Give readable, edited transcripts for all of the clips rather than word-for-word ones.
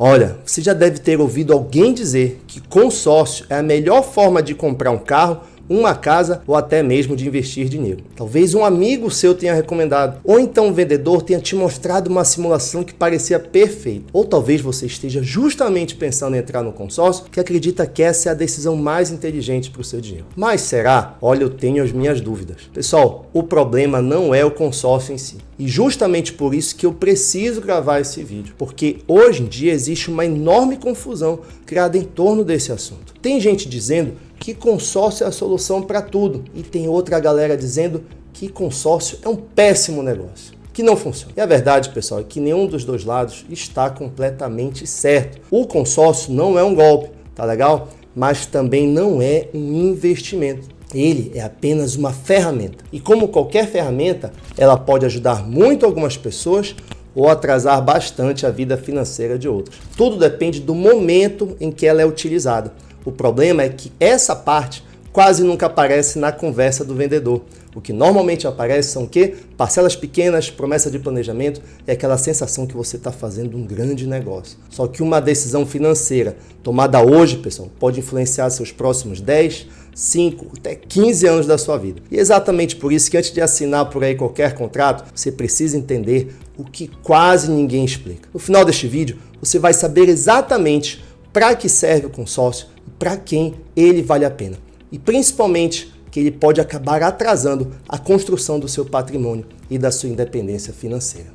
Olha, você já deve ter ouvido alguém dizer que consórcio é a melhor forma de comprar um carro, uma casa ou até mesmo de investir dinheiro. Talvez um amigo seu tenha recomendado, ou então um vendedor tenha te mostrado uma simulação que parecia perfeita. Ou talvez você esteja justamente pensando em entrar no consórcio que acredita que essa é a decisão mais inteligente para o seu dinheiro. Mas será? Olha, eu tenho as minhas dúvidas. Pessoal, o problema não é o consórcio em si. E justamente por isso que eu preciso gravar esse vídeo, porque hoje em dia existe uma enorme confusão criada em torno desse assunto. Tem gente dizendo que consórcio é a solução para tudo e tem outra galera dizendo que consórcio é um péssimo negócio, que não funciona. E a verdade, pessoal, é que nenhum dos dois lados está completamente certo. O consórcio não é um golpe, tá legal? Mas também não é um investimento. Ele é apenas uma ferramenta. E como qualquer ferramenta, ela pode ajudar muito algumas pessoas ou atrasar bastante a vida financeira de outras. Tudo depende do momento em que ela é utilizada. O problema é que essa parte quase nunca aparece na conversa do vendedor. O que normalmente aparece são o quê? Parcelas pequenas, promessa de planejamento e aquela sensação que você está fazendo um grande negócio. Só que uma decisão financeira tomada hoje, pessoal, pode influenciar seus próximos 10, 5, até 15 anos da sua vida. E é exatamente por isso que antes de assinar por aí qualquer contrato, você precisa entender o que quase ninguém explica. No final deste vídeo, você vai saber exatamente para que serve o consórcio e para quem ele vale a pena. E principalmente que ele pode acabar atrasando a construção do seu patrimônio e da sua independência financeira.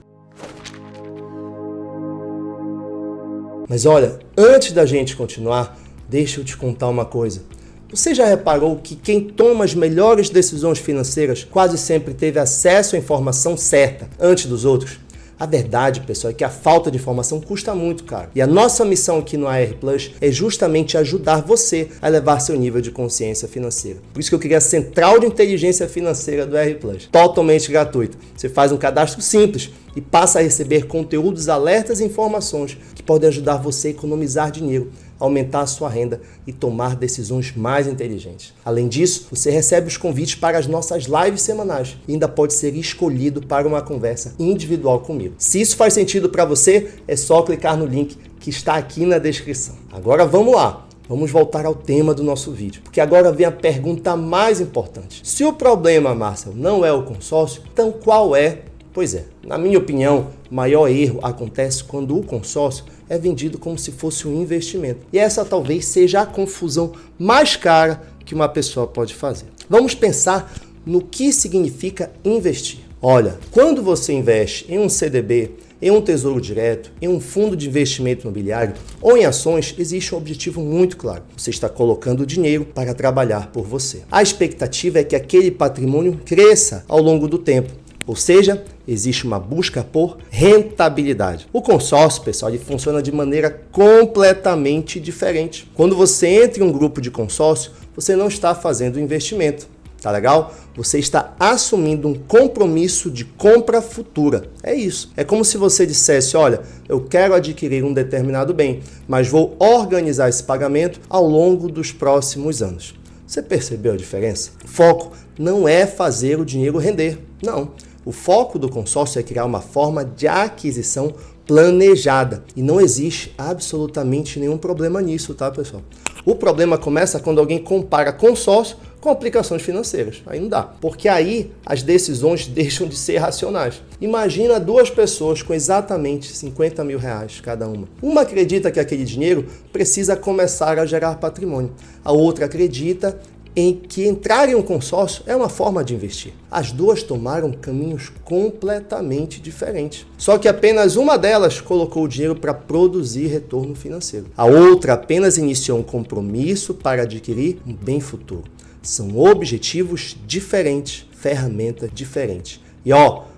Mas olha, antes da gente continuar, deixa eu te contar uma coisa. Você já reparou que quem toma as melhores decisões financeiras quase sempre teve acesso à informação certa antes dos outros? A verdade, pessoal, é que a falta de informação custa muito caro. E a nossa missão aqui no AR Plus é justamente ajudar você a elevar seu nível de consciência financeira. Por isso que eu criei a Central de Inteligência Financeira do AR Plus, totalmente gratuito. Você faz um cadastro simples e passa a receber conteúdos, alertas e informações que podem ajudar você a economizar dinheiro, aumentar a sua renda e tomar decisões mais inteligentes. Além disso, você recebe os convites para as nossas lives semanais e ainda pode ser escolhido para uma conversa individual comigo. Se isso faz sentido para você, é só clicar no link que está aqui na descrição. Agora vamos lá. Vamos voltar ao tema do nosso vídeo, porque agora vem a pergunta mais importante. Se o problema, Marcel, não é o consórcio, então qual é? Pois é, na minha opinião, o maior erro acontece quando o consórcio é vendido como se fosse um investimento. E essa talvez seja a confusão mais cara que uma pessoa pode fazer. Vamos pensar no que significa investir. Olha, quando você investe em um CDB, em um tesouro direto, em um fundo de investimento imobiliário ou em ações, existe um objetivo muito claro. Você está colocando dinheiro para trabalhar por você. A expectativa é que aquele patrimônio cresça ao longo do tempo. Ou seja, existe uma busca por rentabilidade. O consórcio, pessoal, ele funciona de maneira completamente diferente. Quando você entra em um grupo de consórcio, você não está fazendo investimento, tá legal? Você está assumindo um compromisso de compra futura. É isso. É como se você dissesse, olha, eu quero adquirir um determinado bem, mas vou organizar esse pagamento ao longo dos próximos anos. Você percebeu a diferença? O foco não é fazer o dinheiro render, não. O foco do consórcio é criar uma forma de aquisição planejada. E não existe absolutamente nenhum problema nisso, tá, pessoal? O problema começa quando alguém compara consórcio com aplicações financeiras. Aí não dá. Porque aí as decisões deixam de ser racionais. Imagina duas pessoas com exatamente 50 mil reais cada uma. Uma acredita que aquele dinheiro precisa começar a gerar patrimônio. A outra acredita em que entrar em um consórcio é uma forma de investir. As duas tomaram caminhos completamente diferentes. Só que apenas uma delas colocou o dinheiro para produzir retorno financeiro. A outra apenas iniciou um compromisso para adquirir um bem futuro. São objetivos diferentes, ferramentas diferentes. E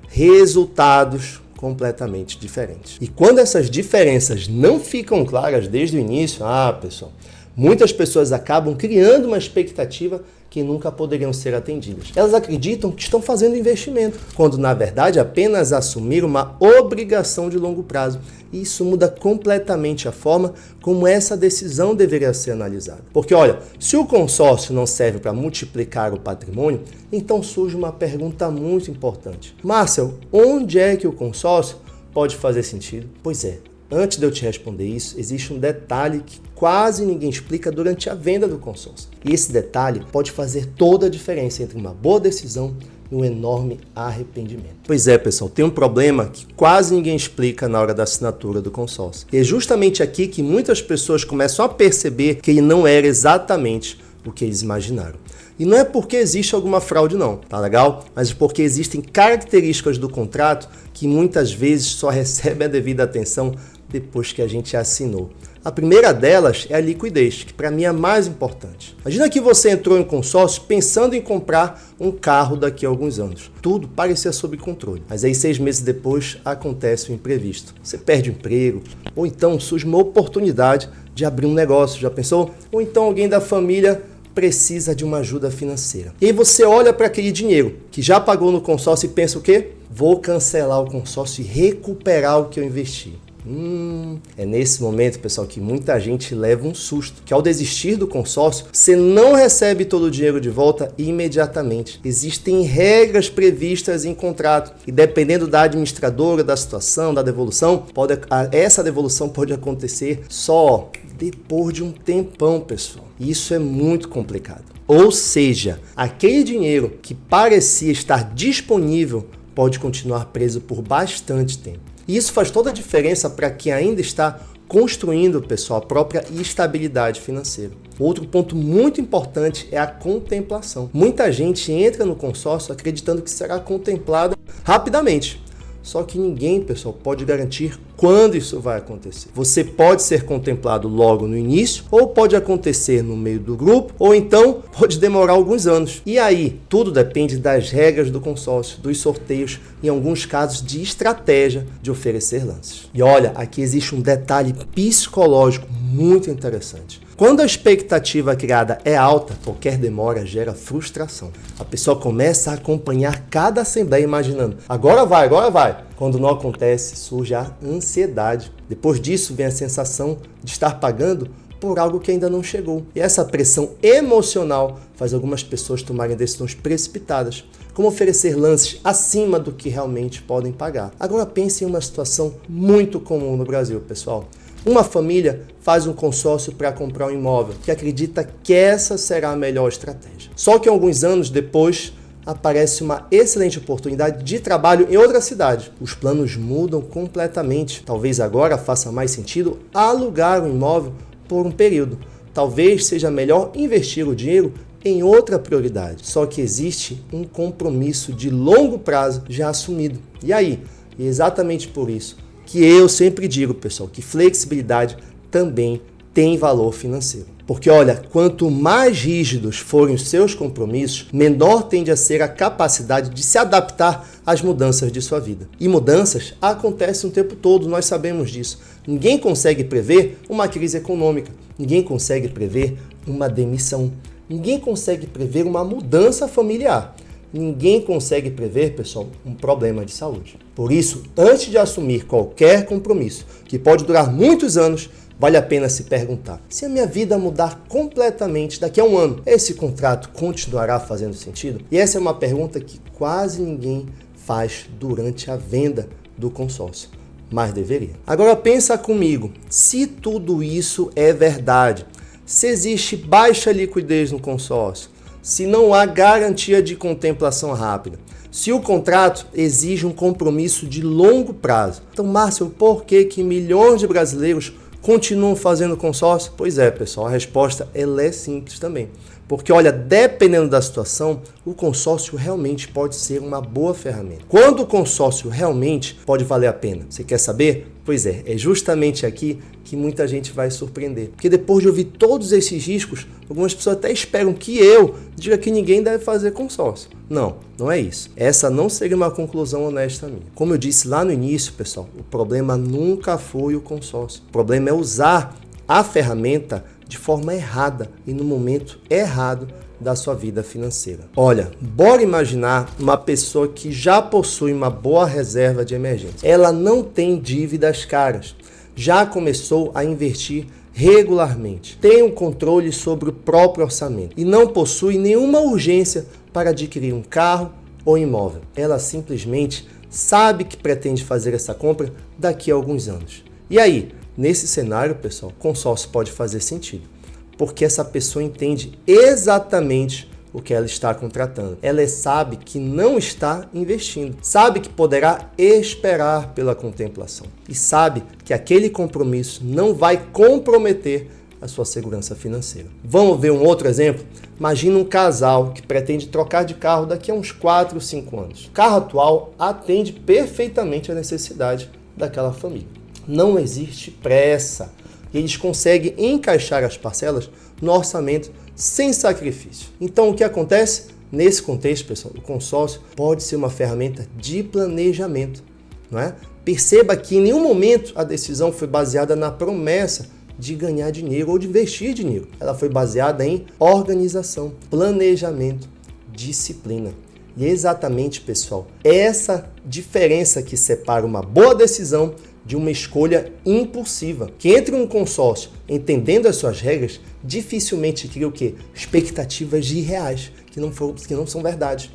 resultados completamente diferentes. E quando essas diferenças não ficam claras desde o início, pessoal, muitas pessoas acabam criando uma expectativa que nunca poderiam ser atendidas. Elas acreditam que estão fazendo investimento, quando na verdade apenas assumiram uma obrigação de longo prazo. E isso muda completamente a forma como essa decisão deveria ser analisada. Porque olha, se o consórcio não serve para multiplicar o patrimônio, então surge uma pergunta muito importante. Marcel, onde é que o consórcio pode fazer sentido? Pois é, antes de eu te responder isso, existe um detalhe que quase ninguém explica durante a venda do consórcio. E esse detalhe pode fazer toda a diferença entre uma boa decisão e um enorme arrependimento. Pois é, pessoal, tem um problema que quase ninguém explica na hora da assinatura do consórcio. E é justamente aqui que muitas pessoas começam a perceber que ele não era exatamente o que eles imaginaram. E não é porque existe alguma fraude não, tá legal? Mas porque existem características do contrato que muitas vezes só recebem a devida atenção depois que a gente assinou. A primeira delas é a liquidez, que para mim é a mais importante. Imagina que você entrou em consórcio pensando em comprar um carro daqui a alguns anos. Tudo parecia sob controle, mas aí 6 meses depois acontece o imprevisto. Você perde o emprego, ou então surge uma oportunidade de abrir um negócio, já pensou? Ou então alguém da família precisa de uma ajuda financeira. E aí você olha para aquele dinheiro que já pagou no consórcio e pensa o quê? Vou cancelar o consórcio e recuperar o que eu investi. É nesse momento, pessoal, que muita gente leva um susto, que ao desistir do consórcio, você não recebe todo o dinheiro de volta imediatamente. Existem regras previstas em contrato e dependendo da administradora, da situação, da devolução, essa devolução pode acontecer só depois de um tempão, pessoal. Isso é muito complicado. Ou seja, aquele dinheiro que parecia estar disponível pode continuar preso por bastante tempo. E isso faz toda a diferença para quem ainda está construindo, pessoal, a própria estabilidade financeira. Outro ponto muito importante é a contemplação. Muita gente entra no consórcio acreditando que será contemplada rapidamente. Só que ninguém, pessoal, pode garantir quando isso vai acontecer. Você pode ser contemplado logo no início, ou pode acontecer no meio do grupo, ou então pode demorar alguns anos. E aí, tudo depende das regras do consórcio, dos sorteios, em alguns casos de estratégia de oferecer lances. E olha, aqui existe um detalhe psicológico muito interessante. Quando a expectativa criada é alta, qualquer demora gera frustração. A pessoa começa a acompanhar cada assembleia imaginando, agora vai, agora vai. Quando não acontece, surge a ansiedade. Depois disso vem a sensação de estar pagando por algo que ainda não chegou. E essa pressão emocional faz algumas pessoas tomarem decisões precipitadas, como oferecer lances acima do que realmente podem pagar. Agora pense em uma situação muito comum no Brasil, pessoal. Uma família faz um consórcio para comprar um imóvel que acredita que essa será a melhor estratégia. Só que alguns anos depois aparece uma excelente oportunidade de trabalho em outra cidade. Os planos mudam completamente. Talvez agora faça mais sentido alugar um imóvel por um período. Talvez seja melhor investir o dinheiro em outra prioridade. Só que existe um compromisso de longo prazo já assumido. E aí? E exatamente por isso que eu sempre digo, pessoal, que flexibilidade também tem valor financeiro. Porque olha, quanto mais rígidos forem os seus compromissos, menor tende a ser a capacidade de se adaptar às mudanças de sua vida. E mudanças acontecem o tempo todo, nós sabemos disso. Ninguém consegue prever uma crise econômica, ninguém consegue prever uma demissão, ninguém consegue prever uma mudança familiar. Ninguém consegue prever, pessoal, um problema de saúde. Por isso, antes de assumir qualquer compromisso, que pode durar muitos anos, vale a pena se perguntar: se a minha vida mudar completamente daqui a um ano, esse contrato continuará fazendo sentido? E essa é uma pergunta que quase ninguém faz durante a venda do consórcio, mas deveria. Agora pensa comigo, se tudo isso é verdade, se existe baixa liquidez no consórcio, se não há garantia de contemplação rápida, se o contrato exige um compromisso de longo prazo. Então, Márcio, por que milhões de brasileiros continuam fazendo consórcio? Pois é, pessoal, a resposta ela é simples também. Porque, olha, dependendo da situação, o consórcio realmente pode ser uma boa ferramenta. Quando o consórcio realmente pode valer a pena? Você quer saber? Pois é justamente aqui que muita gente vai surpreender. Porque depois de ouvir todos esses riscos, algumas pessoas até esperam que eu diga que ninguém deve fazer consórcio. Não, não é isso. Essa não seria uma conclusão honesta minha. Como eu disse lá no início, pessoal, o problema nunca foi o consórcio. O problema é usar a ferramenta de forma errada e no momento errado da sua vida financeira. Olha, bora imaginar uma pessoa que já possui uma boa reserva de emergência. Ela não tem dívidas caras, já começou a investir regularmente, tem um controle sobre o próprio orçamento e não possui nenhuma urgência para adquirir um carro ou imóvel. Ela simplesmente sabe que pretende fazer essa compra daqui a alguns anos. E aí, nesse cenário, pessoal, consórcio pode fazer sentido, porque essa pessoa entende exatamente o que ela está contratando. Ela sabe que não está investindo, sabe que poderá esperar pela contemplação e sabe que aquele compromisso não vai comprometer a sua segurança financeira. Vamos ver um outro exemplo? Imagina um casal que pretende trocar de carro daqui a uns 4 ou 5 anos. O carro atual atende perfeitamente a necessidade daquela família. Não existe pressa. Eles conseguem encaixar as parcelas no orçamento sem sacrifício. Então, o que acontece? Nesse contexto, pessoal, o consórcio pode ser uma ferramenta de planejamento, não é? Perceba que em nenhum momento a decisão foi baseada na promessa de ganhar dinheiro ou de investir dinheiro. Ela foi baseada em organização, planejamento, disciplina. E é exatamente, pessoal, essa diferença que separa uma boa decisão de uma escolha impulsiva. Que entre um consórcio entendendo as suas regras, dificilmente cria o quê? Expectativas irreais, que não são verdade.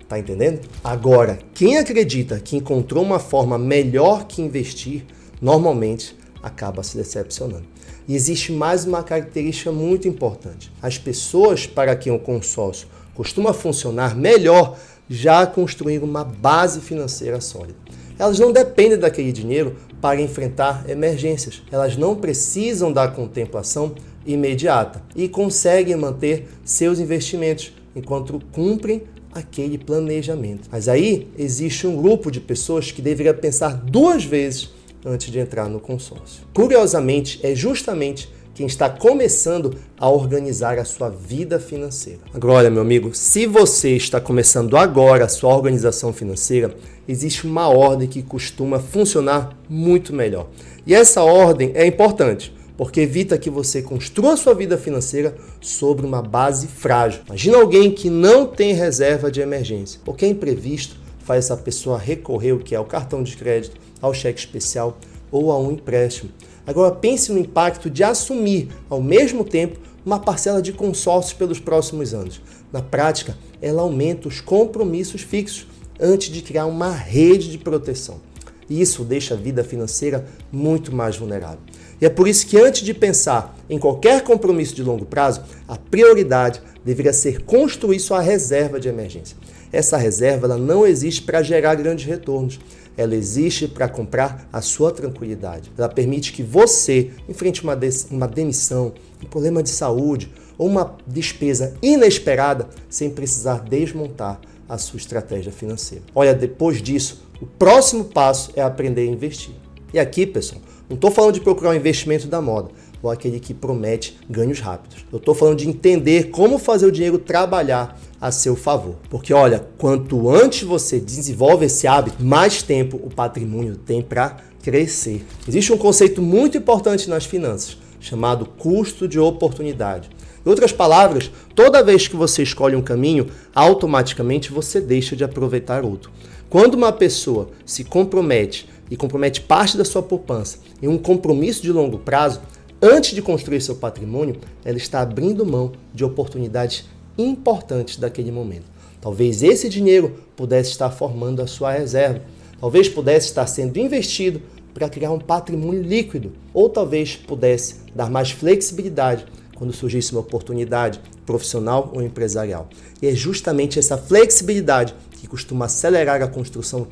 Tá entendendo? Agora, quem acredita que encontrou uma forma melhor que investir, normalmente acaba se decepcionando. E existe mais uma característica muito importante. As pessoas para quem o consórcio costuma funcionar melhor já construíram uma base financeira sólida. Elas não dependem daquele dinheiro para enfrentar emergências. Elas não precisam da contemplação imediata e conseguem manter seus investimentos enquanto cumprem aquele planejamento. Mas aí existe um grupo de pessoas que deveria pensar 2 vezes antes de entrar no consórcio. Curiosamente, é justamente quem está começando a organizar a sua vida financeira. Agora, olha, meu amigo, se você está começando agora a sua organização financeira, existe uma ordem que costuma funcionar muito melhor. E essa ordem é importante, porque evita que você construa a sua vida financeira sobre uma base frágil. Imagina alguém que não tem reserva de emergência. Qualquer imprevisto faz essa pessoa recorrer ao que é o cartão de crédito, ao cheque especial ou a um empréstimo. Agora pense no impacto de assumir, ao mesmo tempo, uma parcela de consórcios pelos próximos anos. Na prática, ela aumenta os compromissos fixos antes de criar uma rede de proteção. E isso deixa a vida financeira muito mais vulnerável. E é por isso que antes de pensar em qualquer compromisso de longo prazo, a prioridade deveria ser construir sua reserva de emergência. Essa reserva ela não existe para gerar grandes retornos. Ela existe para comprar a sua tranquilidade. Ela permite que você enfrente uma demissão, um problema de saúde ou uma despesa inesperada sem precisar desmontar a sua estratégia financeira. Olha, depois disso, o próximo passo é aprender a investir. E aqui, pessoal, não estou falando de procurar um investimento da moda ou aquele que promete ganhos rápidos. Eu estou falando de entender como fazer o dinheiro trabalhar a seu favor. Porque, olha, quanto antes você desenvolve esse hábito, mais tempo o patrimônio tem para crescer. Existe um conceito muito importante nas finanças, chamado custo de oportunidade. Em outras palavras, toda vez que você escolhe um caminho, automaticamente você deixa de aproveitar outro. Quando uma pessoa se compromete e compromete parte da sua poupança em um compromisso de longo prazo, antes de construir seu patrimônio, ela está abrindo mão de oportunidades importantes daquele momento. Talvez esse dinheiro pudesse estar formando a sua reserva, talvez pudesse estar sendo investido para criar um patrimônio líquido, ou talvez pudesse dar mais flexibilidade quando surgisse uma oportunidade profissional ou empresarial. E é justamente essa flexibilidade que costuma acelerar a construção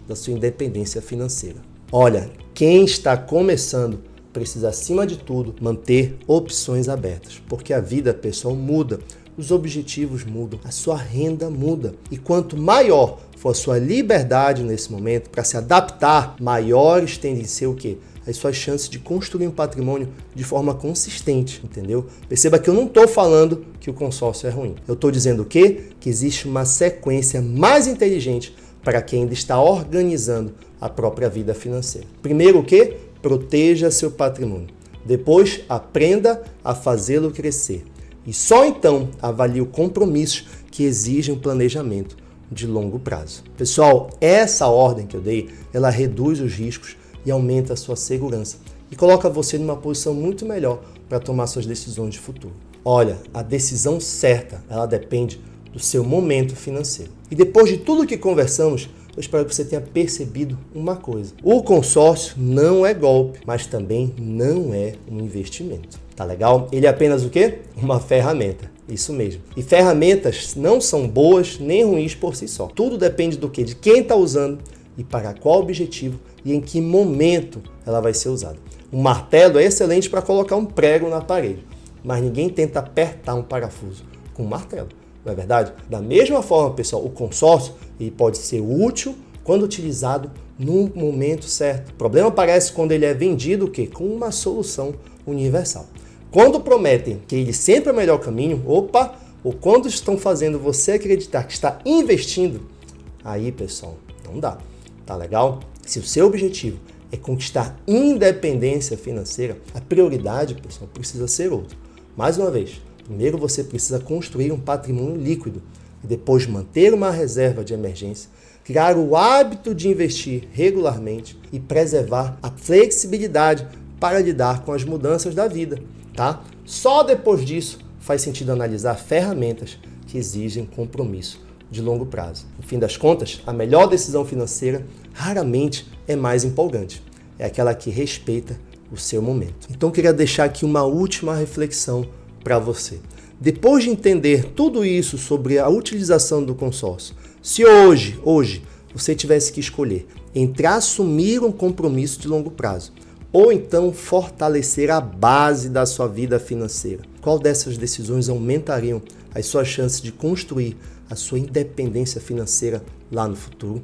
da sua independência financeira. Olha, quem está começando precisa, acima de tudo, manter opções abertas, porque a vida pessoal muda, os objetivos mudam, a sua renda muda. E quanto maior for a sua liberdade nesse momento para se adaptar, maiores tendem a ser as suas chances de construir um patrimônio de forma consistente, entendeu? Perceba que eu não estou falando que o consórcio é ruim. Eu estou dizendo o quê? Que existe uma sequência mais inteligente para quem ainda está organizando a própria vida financeira. Primeiro o quê? Proteja seu patrimônio. Depois, aprenda a fazê-lo crescer. E só então avalie os compromissos que exigem um planejamento de longo prazo. Pessoal, essa ordem que eu dei, ela reduz os riscos e aumenta a sua segurança e coloca você numa posição muito melhor para tomar suas decisões de futuro. Olha, a decisão certa, ela depende do seu momento financeiro. E depois de tudo que conversamos, eu espero que você tenha percebido uma coisa. O consórcio não é golpe, mas também não é um investimento. Tá legal? Ele é apenas o quê? Uma ferramenta. Isso mesmo. E ferramentas não são boas nem ruins por si só. Tudo depende do quê? De quem está usando e para qual objetivo e em que momento ela vai ser usada. Um martelo é excelente para colocar um prego na parede, mas ninguém tenta apertar um parafuso com um martelo, não é verdade? Da mesma forma, pessoal, o consórcio ele pode ser útil quando utilizado no momento certo. O problema aparece quando ele é vendido o quê? Com uma solução universal. Quando prometem que ele sempre é o melhor caminho, ou quando estão fazendo você acreditar que está investindo, aí, pessoal, não dá. Tá legal? Se o seu objetivo é conquistar independência financeira, a prioridade, pessoal, precisa ser outra. Mais uma vez, primeiro você precisa construir um patrimônio líquido e depois manter uma reserva de emergência, criar o hábito de investir regularmente e preservar a flexibilidade para lidar com as mudanças da vida, tá? Só depois disso faz sentido analisar ferramentas que exigem compromisso de longo prazo. No fim das contas, a melhor decisão financeira raramente é mais empolgante. É aquela que respeita o seu momento. Então, eu queria deixar aqui uma última reflexão para você. Depois de entender tudo isso sobre a utilização do consórcio, se hoje você tivesse que escolher entre assumir um compromisso de longo prazo ou então fortalecer a base da sua vida financeira, qual dessas decisões aumentariam as suas chances de construir a sua independência financeira lá no futuro?